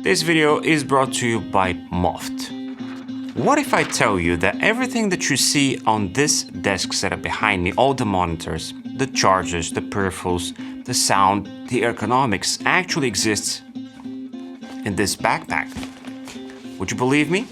This video is brought to you by Moft. What if I tell you that everything that you see on this desk setup behind me, all the monitors, the chargers, the peripherals, the sound, the ergonomics, actually exists in this backpack? Would you believe me?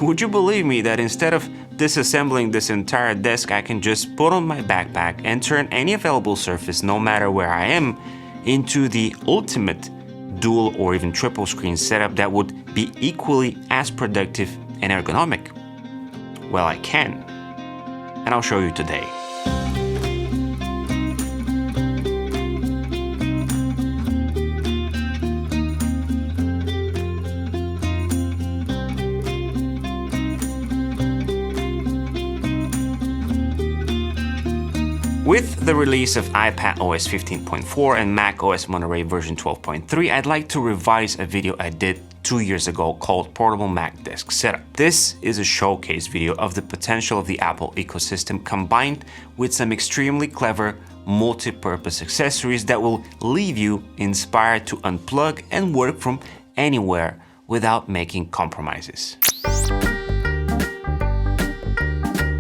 Would you believe me that instead of disassembling this entire desk, I can just put on my backpack and turn any available surface, no matter where I am, into the ultimate dual or even triple screen setup that would be equally as productive and ergonomic? Well, I can, and I'll show you today. With the release of iPadOS 15.4 and macOS Monterey version 12.3, I'd like to revise a video I did 2 years ago called Portable Mac Desk Setup. This is a showcase video of the potential of the Apple ecosystem combined with some extremely clever multi-purpose accessories that will leave you inspired to unplug and work from anywhere without making compromises.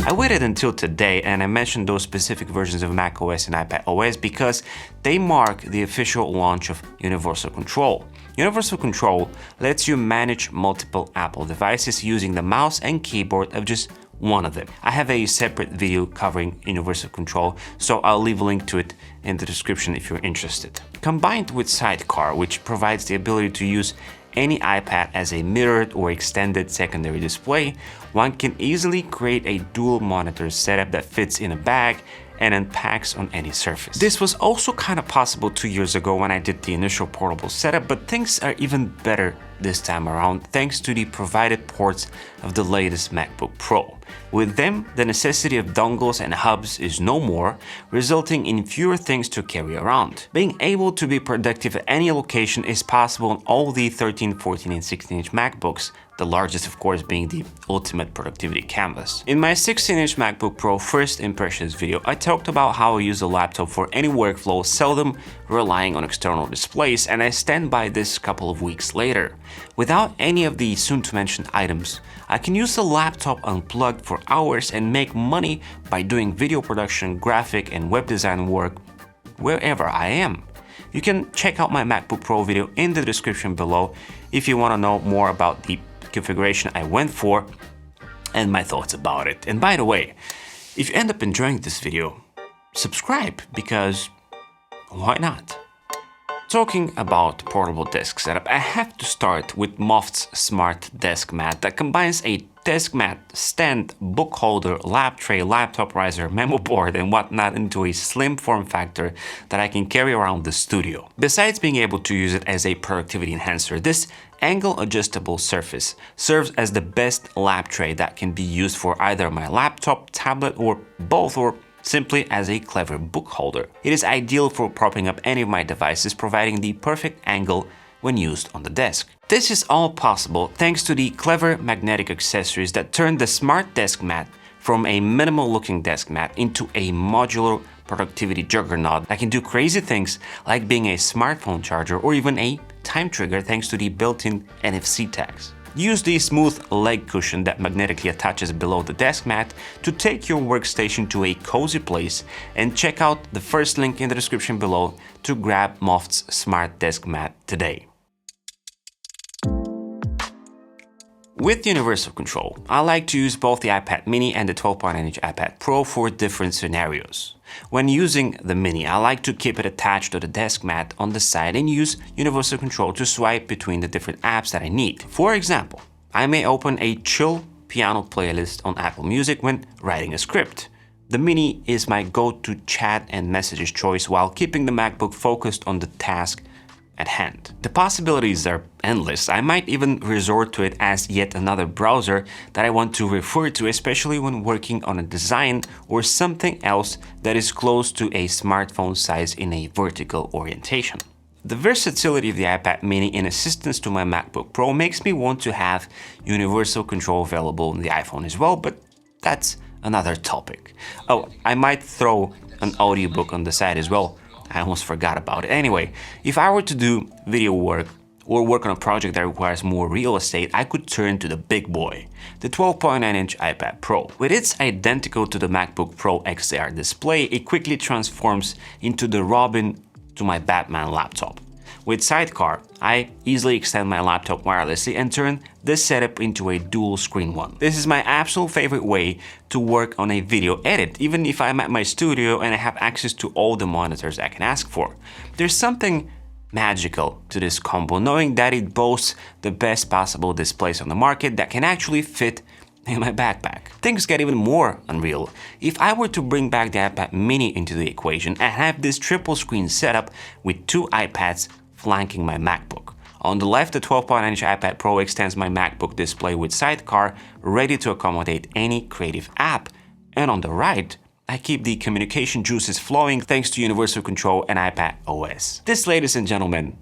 I waited until today and I mentioned those specific versions of macOS and iPadOS because they mark the official launch of Universal Control. Universal Control lets you manage multiple Apple devices using the mouse and keyboard of just one of them. I have a separate video covering Universal Control, so I'll leave a link to it in the description if you're interested. Combined with Sidecar, which provides the ability to use any iPad as a mirrored or extended secondary display, one can easily create a dual monitor setup that fits in a bag and unpacks on any surface. This was also kind of possible 2 years ago when I did the initial portable setup, but things are even better this time around thanks to the provided ports of the latest MacBook Pro. With them, the necessity of dongles and hubs is no more, resulting in fewer things to carry around. Being able to be productive at any location is possible on all the 13, 14, and 16-inch MacBooks, the largest of course being the ultimate productivity canvas. In my 16-inch MacBook Pro first impressions video, I talked about how I use a laptop for any workflow, seldom relying on external displays, and I stand by this a couple of weeks later. Without any of the soon-to-mention items, I can use the laptop unplugged for hours and make money by doing video production, graphic, and web design work wherever I am. You can check out my MacBook Pro video in the description below if you want to know more about the configuration I went for and my thoughts about it. And by the way, if you end up enjoying this video, subscribe, because why not? Talking about portable desk setup, I have to start with Moft's Smart Desk Mat that combines a desk mat, stand, book holder, lap tray, laptop riser, memo board, and whatnot into a slim form factor that I can carry around the studio. Besides being able to use it as a productivity enhancer, this angle adjustable surface serves as the best lap tray that can be used for either my laptop, tablet, or both, or simply as a clever book holder. It is ideal for propping up any of my devices, providing the perfect angle when used on the desk. This is all possible thanks to the clever magnetic accessories that turn the Smart Desk Mat from a minimal looking desk mat into a modular productivity juggernaut that can do crazy things like being a smartphone charger or even a time trigger thanks to the built-in NFC tags. Use the smooth leg cushion that magnetically attaches below the desk mat to take your workstation to a cozy place, and check out the first link in the description below to grab Moft's Smart Desk Mat today. With Universal Control, I like to use both the iPad mini and the 12.9-inch iPad Pro for different scenarios. When using the mini, I like to keep it attached to the desk mat on the side and use Universal Control to swipe between the different apps that I need. For example, I may open a chill piano playlist on Apple Music when writing a script. The mini is my go-to chat and messages choice while keeping the MacBook focused on the task at hand. The possibilities are endless. I might even resort to it as yet another browser that I want to refer to, especially when working on a design or something else that is close to a smartphone size in a vertical orientation. The versatility of the iPad mini in assistance to my MacBook Pro makes me want to have Universal Control available on the iPhone as well, but that's another topic. Oh, I might throw an audiobook on the side as well. I almost forgot about it. Anyway, if I were to do video work or work on a project that requires more real estate, I could turn to the big boy, the 12.9-inch iPad Pro. With its identical to the MacBook Pro XDR display, it quickly transforms into the Robin to my Batman laptop. With Sidecar, I easily extend my laptop wirelessly and turn this setup into a dual screen one. This is my absolute favorite way to work on a video edit, even if I'm at my studio and I have access to all the monitors I can ask for. There's something magical to this combo, knowing that it boasts the best possible displays on the market that can actually fit in my backpack. Things get even more unreal. If I were to bring back the iPad mini into the equation and have this triple screen setup with two iPads flanking my MacBook. On the left, the 12.9-inch iPad Pro extends my MacBook display with Sidecar, ready to accommodate any creative app. And on the right, I keep the communication juices flowing thanks to universal control and iPad OS. This, ladies and gentlemen,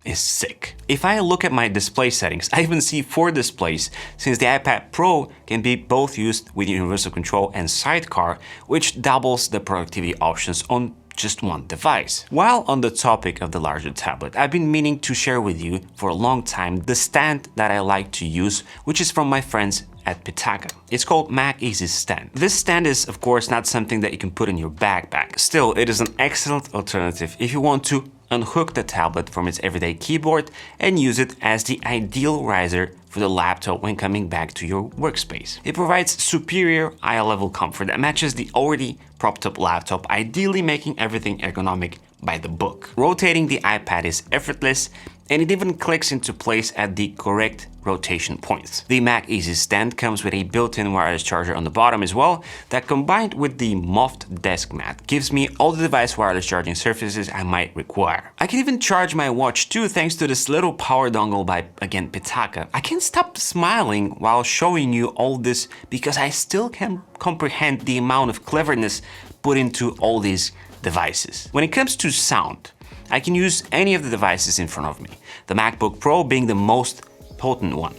is sick. If I look at my display settings, I even see 4 displays, since the iPad Pro can be both used with universal control and Sidecar, which doubles the productivity options on just one device. While on the topic of the larger tablet, I've been meaning to share with you for a long time the stand that I like to use, which is from my friends at Pitaka. It's called MacEasy Stand. This stand is, of course, not something that you can put in your backpack. Still, it is an excellent alternative if you want to unhook the tablet from its everyday keyboard and use it as the ideal riser for the laptop when coming back to your workspace. It provides superior eye-level comfort that matches the already propped up laptop, ideally making everything ergonomic by the book. Rotating the iPad is effortless, and it even clicks into place at the correct rotation points. The MacEasy Stand comes with a built-in wireless charger on the bottom as well, that combined with the muffed desk mat gives me all the device wireless charging surfaces I might require. I can even charge my watch too thanks to this little power dongle by, again, Pitaka. I can't stop smiling while showing you all this because I still can't comprehend the amount of cleverness put into all these devices. When it comes to sound, I can use any of the devices in front of me, the MacBook Pro being the most potent one.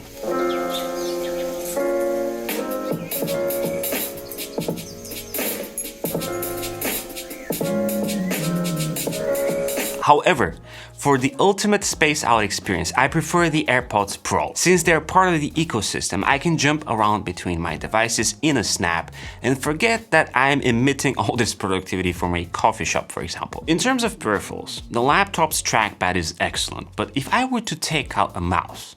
However, for the ultimate space out experience, I prefer the AirPods Pro. Since they're part of the ecosystem, I can jump around between my devices in a snap and forget that I'm emitting all this productivity from a coffee shop, for example. In terms of peripherals, the laptop's trackpad is excellent, but if I were to take out a mouse,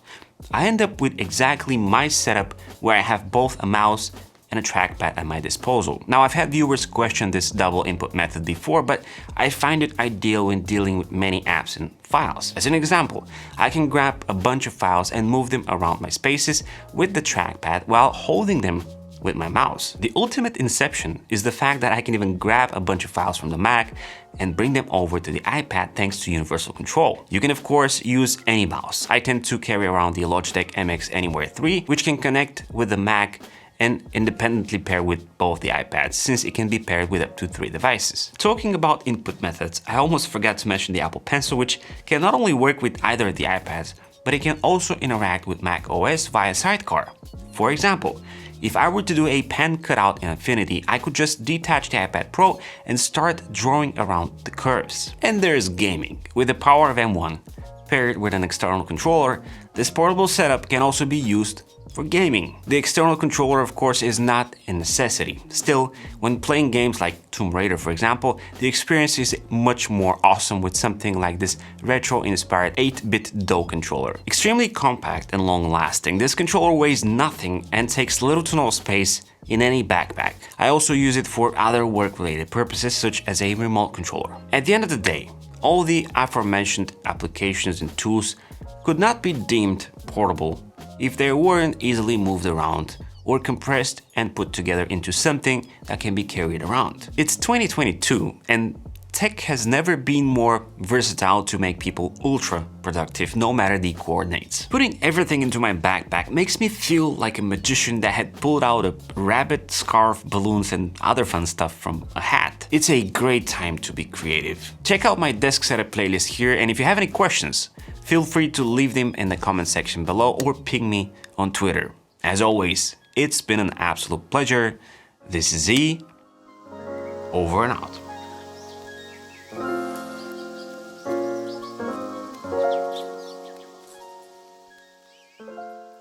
I end up with exactly my setup where I have both a mouse and a trackpad at my disposal. Now, I've had viewers question this double input method before, but I find it ideal when dealing with many apps and files. As an example, I can grab a bunch of files and move them around my spaces with the trackpad while holding them with my mouse. The ultimate inception is the fact that I can even grab a bunch of files from the Mac and bring them over to the iPad thanks to universal control. You can of course use any mouse. I tend to carry around the Logitech MX Anywhere 3, which can connect with the Mac and independently pair with both the iPads, since it can be paired with up to 3 devices. Talking about input methods, I almost forgot to mention the Apple Pencil, which can not only work with either of the iPads, but it can also interact with Mac OS via Sidecar. For example, if I were to do a pen cutout in Affinity, I could just detach the iPad Pro and start drawing around the curves. And there's gaming. With the power of M1, paired with an external controller, this portable setup can also be used for gaming. The external controller, of course, is not a necessity. Still, when playing games like Tomb Raider, for example, the experience is much more awesome with something like this retro-inspired 8-bit DOE controller. Extremely compact and long-lasting, this controller weighs nothing and takes little to no space in any backpack. I also use it for other work-related purposes, such as a remote controller. At the end of the day, all the aforementioned applications and tools could not be deemed portable if they weren't easily moved around or compressed and put together into something that can be carried around. It's 2022 and tech has never been more versatile to make people ultra productive, no matter the coordinates. Putting everything into my backpack makes me feel like a magician that had pulled out a rabbit, scarf, balloons and other fun stuff from a hat. It's a great time to be creative. Check out my desk setup playlist here, and if you have any questions, feel free to leave them in the comment section below or ping me on Twitter. As always, it's been an absolute pleasure. This is Z, over and out. bye.